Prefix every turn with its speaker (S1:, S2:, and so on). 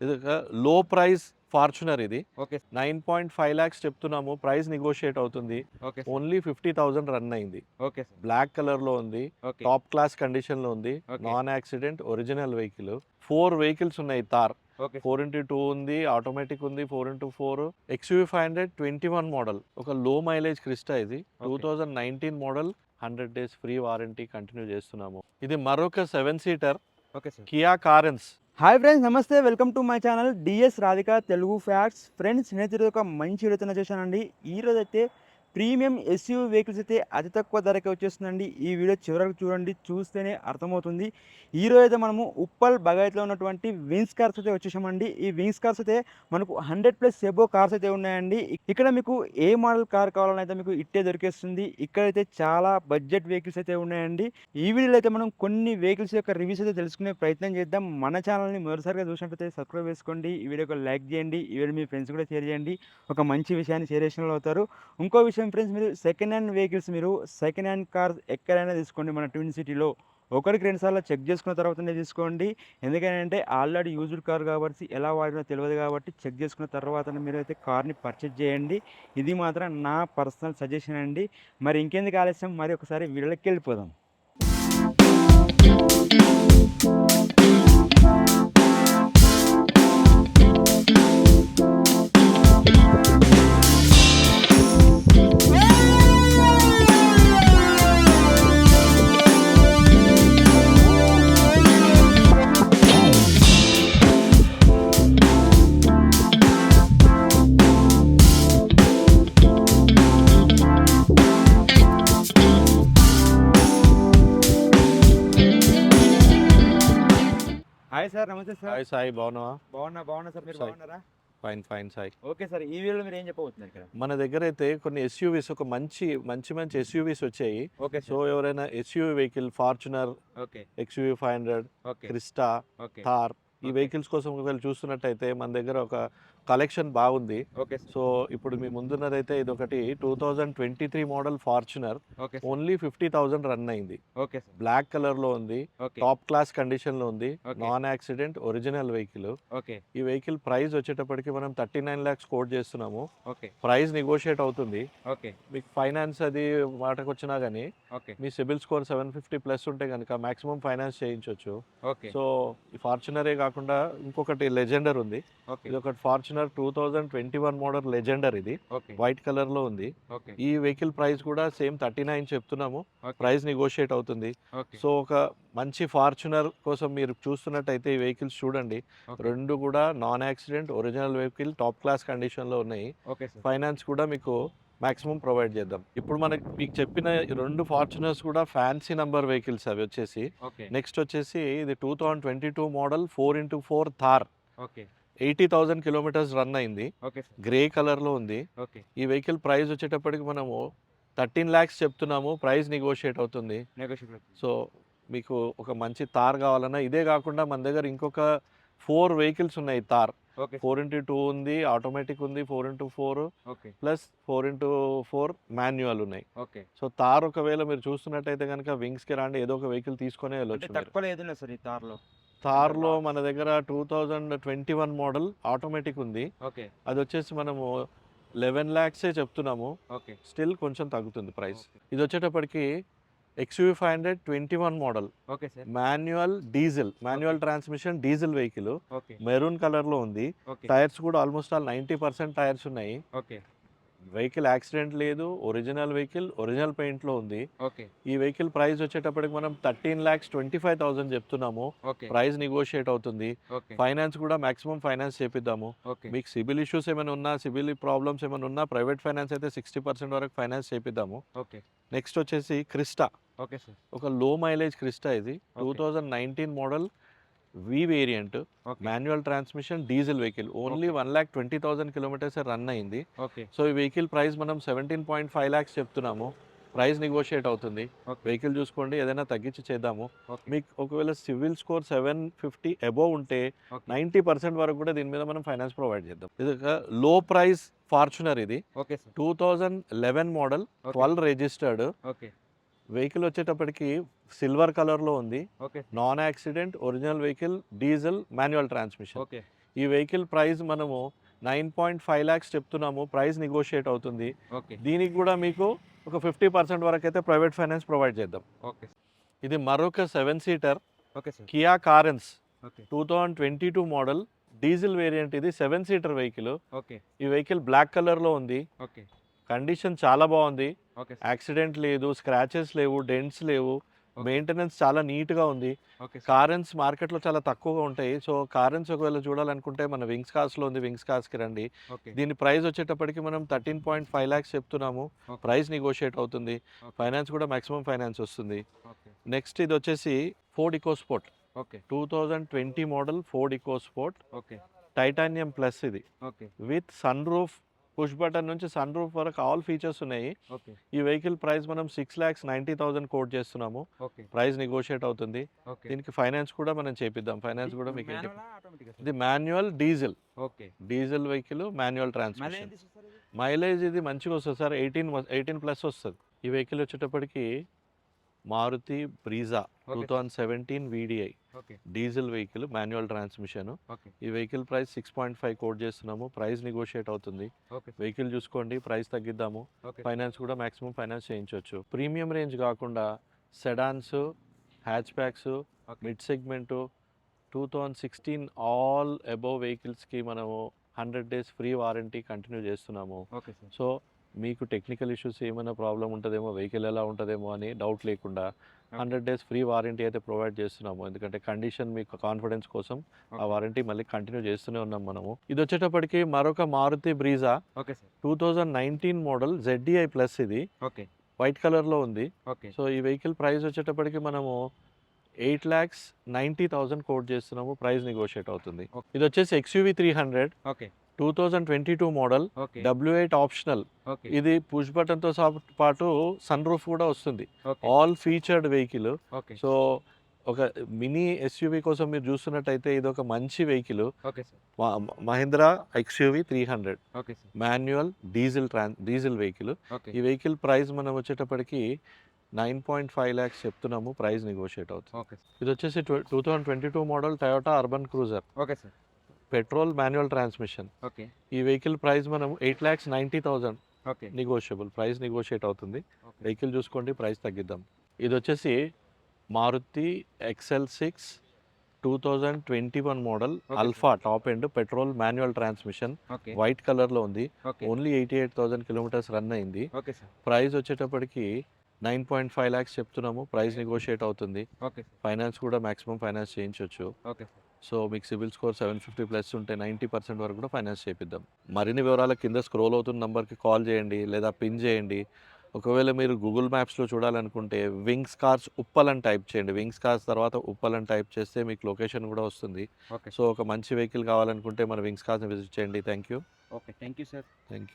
S1: ఇది ఒక లో ప్రైస్ ఫార్చునర్ ఇది.
S2: ఓకే.
S1: 9.5 లాక్స్ చెప్తున్నాము. ప్రైస్ నెగోషియేట్ అవుతుంది.
S2: Okay sir.
S1: ఓన్లీ 50,000 రన్ అయింది.
S2: Okay sir.
S1: బ్లాక్ కలర్‌లో ఉంది.
S2: ఓకే.
S1: టాప్ క్లాస్ కండిషన్‌లో ఉంది.
S2: Okay.
S1: Non accident original vehicle. 4 vehicles ఉన్నాయి థార్.
S2: Okay sir.
S1: 4x2 ఉంది. ఆటోమేటిక్ ఉంది. 4x4 XUV 500 21 model. ఒక లో మైలేజ్ క్రిస్టా ఇది.
S2: Okay.
S1: 2019 model. 100 days free warranty continue చేస్తున్నాము. ఇది మరొక 7 seater
S2: okay sir.
S1: Kia Carens.
S2: Hi friends, నమస్తే. Welcome to my channel DS Radhika Telugu facts. Friends, నేను ఒక మంచి వీడియోతో చేశానండి. ఈరోజు అయితే ప్రీమియం ఎస్యూవీ వెహికల్స్ అయితే అతి తక్కువ ధరకే వచ్చేస్తుందండి. ఈ వీడియో చివరకు చూడండి, చూస్తేనే అర్థమవుతుంది. ఈరోజు అయితే మనము ఉప్పల్ బగాయత్లో ఉన్నటువంటి వింగ్స్ కార్స్ అయితే వచ్చేసామండి. ఈ వింగ్స్ కార్స్ అయితే మనకు 100+ ఎబో కార్స్ అయితే ఉన్నాయండి. ఇక్కడ మీకు ఏ మోడల్ కార్ కావాలని అయితే మీకు ఇట్టే దొరికేస్తుంది. ఇక్కడైతే చాలా బడ్జెట్ వెహికల్స్ అయితే ఉన్నాయండి. ఈ వీడియోలో అయితే మనం కొన్ని వెహికల్స్ యొక్క రివ్యూస్ అయితే తెలుసుకునే ప్రయత్నం చేద్దాం. మన ఛానల్ని మొదటిసారిగా చూసినట్లయితే సబ్స్క్రైబ్ చేసుకోండి, ఈ వీడియోకి లైక్ చేయండి, ఈ వీడియో మీ ఫ్రెండ్స్ కూడా షేర్ చేయండి. ఒక మంచి విషయాన్ని షేర్ చేసిన అవుతారు. ఇంకో విషయం ఫ్రెండ్స్, మీరు సెకండ్ హ్యాండ్ వెహికల్స్, మీరు సెకండ్ హ్యాండ్ కార్ ఎక్కడైనా తీసుకోండి మన ట్విన్ సిటీలో. ఒకరికి 2 సార్లు చెక్ చేసుకున్న తర్వాతనే తీసుకోండి. ఎందుకంటే ఆల్రెడీ యూజ్డ్ కార్ కాబట్టి ఎలా వాడినో తెలియదు, కాబట్టి చెక్ చేసుకున్న తర్వాతనే మీరు అయితే కార్ని పర్చేజ్ చేయండి. ఇది మాత్రం నా పర్సనల్ సజెషన్ అండి. మరి ఇంకెందుకు ఆలస్యం, మరి ఒకసారి వీడియోకి వెళ్ళిపోదాం. హాయ్ సార్, నమస్తే సార్.
S1: హాయ్ సాయి, బాగున్నావా?
S2: బాగున్నా సార్, మీరు
S1: సాయి.
S2: బాగున్నారా?
S1: Fine fine Sai.
S2: Okay sir, ఈ వీడియోలో మీరు ఏం చెప్పబోతున్నారు ఇక్కడ?
S1: మన దగ్గర అయితే కొన్ని ఎస్యూవీస్, ఒక మంచి ఎస్యూవీస్ వచ్చాయి.
S2: Okay
S1: so
S2: sir.
S1: ఎవరైనా SUV vehicle, Fortuner,
S2: okay.
S1: XUV 500,
S2: okay.
S1: Crysta,
S2: okay.
S1: Thar, ఈ
S2: ఓకే.
S1: వెహికల్స్ కోసం ఒకవేళ చూస్తున్నట్టయితే మన దగ్గర ఒక కలెక్షన్ బాగుంది.
S2: Okay sir.
S1: సో ఇప్పుడు మీ ముందున్నదైతే ఇదొకటి 2023 model Fortuner.
S2: Okay sir.
S1: Only 50,000 run అయింది.
S2: Okay sir.
S1: బ్లాక్ కలర్లో ఉంది.
S2: ఓకే.
S1: టాప్ క్లాస్ కండిషన్లో ఉంది.
S2: Okay.
S1: Non accident original vehicle.
S2: Okay.
S1: ఈ వెహికల్ ప్రైస్ వచ్చేటప్పటికి మనం 39 lakhs కోట్ చేస్తున్నాము.
S2: ఓకే.
S1: ప్రైస్ నెగోషియేట్ అవుతుంది.
S2: ఓకే.
S1: మీకు ఫైనాన్స్ అది వాటకు వచ్చినా కానీ
S2: ఓకే.
S1: మీ సిబిల్ స్కోర్ 750+ ఉంటే కనుక మాక్సిమం ఫైనాన్స్ చేయించవచ్చు.
S2: ఓకే.
S1: సో ఈ ఫార్చునరే కాకుండా ఇంకొకటి లెజెండర్ ఉంది.
S2: ఓకే.
S1: ఇది ఒకటి ఫార్చునర్ 2021 మోడల్ లెజెండర్. ఇది
S2: ఓకే.
S1: వైట్ కలర్లో ఉంది.
S2: ఓకే.
S1: ఈ వెహికల్ ప్రైస్ కూడా సేమ్ 39 చెప్తున్నాము.
S2: ఓకే.
S1: ప్రైస్ నెగోషియేట్ అవుతుంది.
S2: ఓకే.
S1: సో ఒక మంచి ఫార్చునర్ కోసం మీరు చూస్తున్నట్టయితే ఈ వెహికల్స్ చూడండి.
S2: ఓకే.
S1: రెండు కూడా non accident original vehicle, top class కండిషన్లో ఉన్నాయి.
S2: Okay sir.
S1: ఫైనాన్స్ కూడా మీకు మాక్సిమం ప్రొవైడ్ చేద్దాం. ఇప్పుడు మీకు చెప్పిన 2 ఫార్చునర్స్ కూడా ఫ్యాన్సీ నంబర్ వెహికల్స్ అవి వచ్చేసి.
S2: ఓకే.
S1: నెక్స్ట్ వచ్చేసి ఇది 2022 model 4x4 Thar.
S2: Okay.
S1: 80,000 kilometres run అయింది.
S2: Okay sir.
S1: గ్రే కలర్లో ఉంది.
S2: ఓకే.
S1: ఈ వెహికల్ ప్రైస్ వచ్చేటప్పటికి మనము 13 lakhs చెప్తున్నాము. ప్రైస్ నెగోషియేట్ అవుతుంది.
S2: నెగోషియబుల్.
S1: సో మీకు ఒక మంచి థార్ కావాలన్నా, ఇదే కాకుండా మన దగ్గర ఇంకొక 4 వెహికల్స్ ఉన్నాయి థార్.
S2: ఓకే.
S1: 4x2 ఉంది, ఆటోమేటిక్ ఉంది, 4x4
S2: okay.
S1: Plus 4x4 manual ఉన్నాయి.
S2: ఓకే.
S1: సో థార్ ఒకవేళ మీరు చూస్తున్నట్టయితే కనుక వింగ్స్కి రాండి, ఏదో ఒక వెహికల్ తీసుకొని
S2: అంటే
S1: వెళ్ళొచ్చు మీరు.
S2: తక్కువలో ఏదున్నా సార్ ఈ తార్లో?
S1: థార్లో మన దగ్గర 2021 మోడల్ ఆటోమేటిక్ ఉంది.
S2: ఓకే.
S1: అది వచ్చేసి మనము 11 lakhs చెప్తున్నాము.
S2: ఓకే.
S1: స్టిల్ కొంచెం తగ్గుతుంది ప్రైస్.
S2: ఓకే.
S1: ఇది వచ్చేటప్పటికి XUV 500 21 model
S2: okay sir.
S1: Manual transmission diesel vehicle.
S2: Okay.
S1: Maroon కలర్లో ఉంది.
S2: ఓకే.
S1: టైర్స్ కూడా ఆల్మోస్ట్ ఆల్ 90% టైర్స్ ఉన్నాయి.
S2: ఓకే.
S1: వెహికల్ యాక్సిడెంట్ లేదు. ఒరిజినల్ వెహికల్, ఒరిజినల్ పెయింట్లో ఉంది.
S2: ఓకే.
S1: ఈ వెహికల్ ప్రైస్ వచ్చేటప్పటికి మనం 13,25,000 చెప్తున్నాము.
S2: ఓకే.
S1: ప్రైస్ నెగోషియేట్ అవుతుంది.
S2: ఓకే.
S1: ఫైనాన్స్ కూడా మాక్సిమం ఫైనాన్స్ చేపిద్దాము.
S2: ఓకే.
S1: మీకు సిబిల్ ఇష్యూస్ ఏమైనా ఉన్నా, సిబిల్ ప్రాబ్లమ్స్ ఏమైనా ఉన్నా, ప్రైవేట్ ఫైనాన్స్ అయితే 60% వరకు ఫైనాన్స్ చేపిద్దాము.
S2: ఓకే.
S1: నెక్స్ట్ వచ్చేసి క్రిస్టా.
S2: Okay sir.
S1: ఒక లో మైలేజ్ క్రిస్టా. ఇది 2019 మోడల్ వి variant,
S2: okay.
S1: Manual transmission diesel vehicle. Only 1,20,000 kilometres run అయింది.
S2: ఓకే.
S1: సో ఈ వెహికల్ ప్రైస్ మనం 17.5 lakhs చెప్తున్నాము. ప్రైస్ నెగోషియేట్ అవుతుంది.
S2: ఓకే.
S1: వెహికల్ చూసుకోండి, ఏదైనా తగ్గించి చేద్దాము.
S2: ఓకే.
S1: మీకు ఒకవేళ సివిల్ స్కోర్ 750 అబోవ్ ఉంటే
S2: ఓకే.
S1: 90% వరకు కూడా దీని మీద మనం ఫైనాన్స్ ప్రొవైడ్ చేద్దాం. ఇది ఒక లో ప్రైస్ ఫార్చునర్. ఇది
S2: okay sir.
S1: 2011 model,
S2: okay.
S1: 12 registered
S2: okay.
S1: Vehicle. వచ్చేటప్పటికి సిల్వర్ కలర్లో ఉంది.
S2: Okay.
S1: Non accident original vehicle, diesel, manual transmission.
S2: Okay.
S1: ఈ వెహికల్ ప్రైస్ మనము 9.5 లాక్స్ చెప్తున్నాము. ప్రైస్ నెగోషియేట్ అవుతుంది.
S2: ఓకే.
S1: దీనికి కూడా మీకు ఒక 50% వరకైతే ప్రైవేట్ ఫైనాన్స్ ప్రొవైడ్ చేద్దాం.
S2: ఓకే.
S1: ఇది మరొక 7 seater
S2: okay sir.
S1: Kia Carens
S2: okay.
S1: 2022 model diesel variant. ఇది 7 సీటర్ వెహికల్.
S2: ఓకే.
S1: ఈ వెహికల్ బ్లాక్ కలర్లో ఉంది.
S2: ఓకే.
S1: కండిషన్ చాలా బాగుంది.
S2: Okay sir.
S1: యాక్సిడెంట్ లేదు, స్క్రాచెస్ లేవు, డెంట్స్ లేవు,
S2: ఓకే.
S1: మెయింటెనెన్స్ చాలా నీట్గా ఉంది.
S2: Okay sir.
S1: కారెన్స్ మార్కెట్లో చాలా తక్కువగా ఉంటాయి. సో కారెన్స్ ఒకవేళ చూడాలనుకుంటే మన వింగ్స్ కార్స్లో ఉంది, వింగ్స్ కార్స్కి రండి.
S2: ఓకే.
S1: దీని ప్రైస్ వచ్చేటప్పటికి మనం 13.5 లాక్స్ చెప్తున్నాము.
S2: ఓకే.
S1: ప్రైస్ నెగోషియేట్ అవుతుంది.
S2: ఓకే.
S1: ఫైనాన్స్ కూడా మాక్సిమం ఫైనాన్స్ వస్తుంది.
S2: ఓకే.
S1: నెక్స్ట్ ఇది వచ్చేసి Ford EcoSport
S2: okay.
S1: 2020 model Ford EcoSport
S2: okay.
S1: Titanium plus ఇది
S2: okay.
S1: With sun roof, push button నుంచి సన్ రూఫ్ వరకు ఆల్ ఫీచర్స్ ఉన్నాయి.
S2: ఓకే.
S1: ఈ వెహికల్ ప్రైస్ మనం 6,90,000 కోట్ చేస్తున్నాము.
S2: ఓకే.
S1: ప్రైస్ నెగోషియేట్ అవుతుంది.
S2: ఓకే.
S1: దీనికి ఫైనాన్స్ కూడా మనం చేపిద్దాం. ఫైనాన్స్ కూడా మీకు ఏంటి,
S2: మాన్యువలా, ఆటోమేటికా సార్?
S1: ఇది manual diesel
S2: okay.
S1: Diesel vehicle manual
S2: మళ్ళీ
S1: ట్రాన్స్మిషన్.
S2: ఎంత ఇస్తుంది సార్ ఇది?
S1: మైలేజ్ ఇది మంచిగా వస్తుంది సార్. 18 ప్లస్ వస్తుంది. ఈ వెహికల్ వచ్చేటప్పటికి Maruti Brezza
S2: okay.
S1: 2017 VDI
S2: okay.
S1: Diesel vehicle manual transmission.
S2: Okay.
S1: ఈ వెహికల్ ప్రైస్ 6.5 కోట్ చేస్తున్నాము. ప్రైస్ నెగోషియేట్ అవుతుంది.
S2: ఓకే.
S1: వెహికల్ చూసుకోండి, ప్రైస్ తగ్గిద్దాము.
S2: ఓకే.
S1: ఫైనాన్స్ కూడా మాక్సిమం ఫైనాన్స్ చేయించవచ్చు. ప్రీమియం రేంజ్ కాకుండా sedans, hatchbacks,
S2: okay.
S1: Mid segment 2016 all above వెహికల్స్కి మనము 100 డేస్ ఫ్రీ వారంటీ కంటిన్యూ చేస్తున్నాము.
S2: Okay sir.
S1: సో మీకు టెక్నికల్ ఇష్యూస్ ఏమైనా ప్రాబ్లం ఉంటుందేమో, వెహికల్ ఎలా ఉంటుందేమో అని డౌట్ లేకుండా 100 డేస్ ఫ్రీ వారంటీ అయితే ప్రొవైడ్ చేస్తున్నాము. ఎందుకంటే కండిషన్ మీకు కాన్ఫిడెన్స్ కోసం ఆ
S2: ఓకే.
S1: వారంటీ మళ్ళీ కంటిన్యూ చేస్తూనే ఉన్నాం మనము. ఇది వచ్చేటప్పటికి మరొక Maruti Brezza
S2: okay sir.
S1: 2019 model ZDI plus ఇది
S2: ఓకే.
S1: వైట్ కలర్లో ఉంది.
S2: ఓకే.
S1: సో ఈ వెహికల్ ప్రైస్ వచ్చేటప్పటికి మనము 8,90,000 కోట్ చేస్తున్నాము. ప్రైస్ నెగోషియేట్ అవుతుంది.
S2: ఓకే.
S1: ఇది వచ్చేసి XUV 300
S2: okay.
S1: 2022 model
S2: okay.
S1: W8 optional.
S2: Okay.
S1: ఇది పుష్ బటన్తో పాటు సన్ రూఫ్ కూడా వస్తుంది.
S2: Okay.
S1: All featured vehicle.
S2: Okay.
S1: So ఒక మినీ SUV కోసం మీరు చూస్తున్నట్టయితే ఇది ఒక మంచి vehicle.
S2: Okay sir.
S1: Mahindra XUV 300
S2: okay sir.
S1: Manual diesel vehicle.
S2: Okay.
S1: ఈ వెహికల్ ప్రైస్ మనం వచ్చేటప్పటికి 9.5 లాక్స్ చెప్తున్నాము. ప్రైస్ నెగోషియేట్ అవుతుంది.
S2: Okay sir.
S1: ఇది వచ్చేసి 2022 model Toyota Urban Cruiser
S2: okay sir.
S1: Petrol manual transmission.
S2: Okay.
S1: ఈ వెహికల్ ప్రైస్ మనం 8,90,000
S2: ఓకే.
S1: నెగోషియబుల్. ప్రైస్ నెగోషియేట్ అవుతుంది.
S2: ఓకే.
S1: వెహికల్ చూసుకోండి, ప్రైస్ తగ్గిద్దాం. ఇది వచ్చేసి Maruti XL6 2021 model
S2: okay
S1: alpha top end petrol manual transmission.
S2: Okay.
S1: White కలర్లో ఉంది.
S2: ఓకే.
S1: ఓన్లీ 88,000 కిలోమీటర్స్ రన్ అయింది.
S2: Okay sir.
S1: ప్రైస్ వచ్చేటప్పటికి 9.5 లాక్స్ చెప్తున్నాము. ప్రైస్ నెగోషియేట్ అవుతుంది.
S2: Okay sir.
S1: ఫైనాన్స్ కూడా మాక్సిమం ఫైనాన్స్ చేయించవచ్చు.
S2: Okay sir.
S1: సో మీకు సిబిల్ స్కోర్ 750 ప్లస్ ఉంటే 90% వరకు కూడా ఫైనాన్స్ చేపిద్దాం. మరిన్ని వివరాల కింద స్క్రోల్ అవుతున్న నెంబర్కి కాల్ చేయండి లేదా పిన్ చేయండి. ఒకవేళ మీరు గూగుల్ మ్యాప్స్లో చూడాలనుకుంటే వింగ్స్ కార్స్ ఉప్పల్ అని టైప్ చేయండి. వింగ్స్ కార్స్ తర్వాత ఉప్పల్ అని టైప్ చేస్తే మీకు లొకేషన్ కూడా వస్తుంది.
S2: ఓకే.
S1: సో ఒక మంచి వెహికల్ కావాలనుకుంటే మన వింగ్స్ కార్స్ని విజిట్ చేయండి. Thank you.
S2: Okay. Thank you sir.
S1: Thank you.